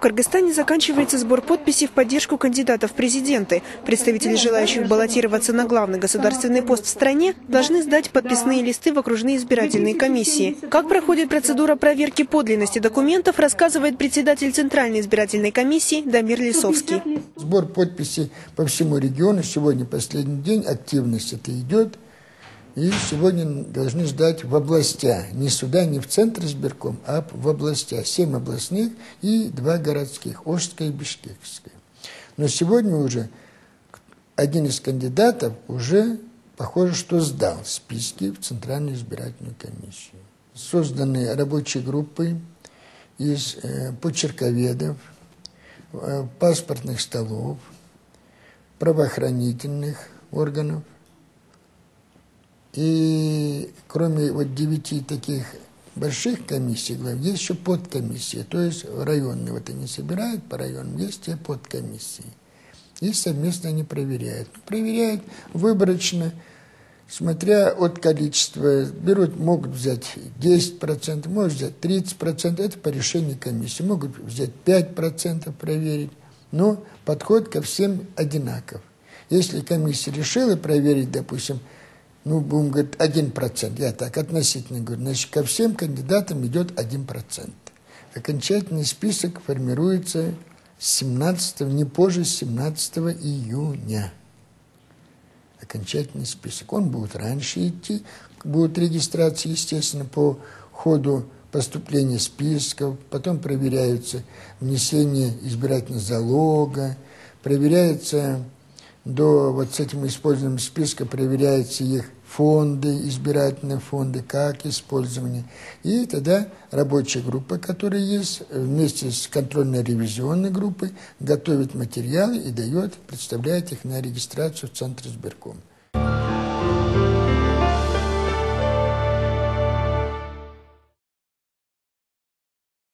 Кыргызстане заканчивается сбор подписей в поддержку кандидатов в президенты. Представители, желающих баллотироваться на главный государственный пост в стране, должны сдать подписные листы в окружные избирательные комиссии. Как проходит процедура проверки подлинности документов, рассказывает председатель Центральной избирательной комиссии Дамир Лисовский. Сбор подписей по всему региону. Сегодня последний день, активность это идет. И сегодня должны сдать в областях, не сюда, не в центр избирком, а в областях. 7 областных и 2 городских, Ошская и Бишкекская. Но сегодня уже один из кандидатов уже, похоже, что сдал списки в Центральную избирательную комиссию. Созданы рабочие группы из почерковедов, паспортных столов, правоохранительных органов. И кроме 9 таких больших комиссий, есть еще подкомиссии, то есть районные вот они собирают по районам, есть те подкомиссии. И совместно они проверяют. Проверяют выборочно, смотря от количества. Могут взять 10%, могут взять 30%, это по решению комиссии. Могут взять 5% проверить, но подход ко всем одинаков. Если комиссия решила проверить, допустим, будем говорить, 1%, я так относительно говорю, значит, ко всем кандидатам идет 1%. Окончательный список формируется не позже 17 июня. Окончательный список. Он будет раньше идти, будет регистрация, естественно, по ходу поступления списков, потом проверяются внесение избирательного залога, проверяется с этим использованием списка проверяются их фонды, избирательные фонды, как использование. И тогда рабочая группа, которая есть, вместе с контрольно-ревизионной группой, готовит материалы и представляет их на регистрацию в Центр избирком.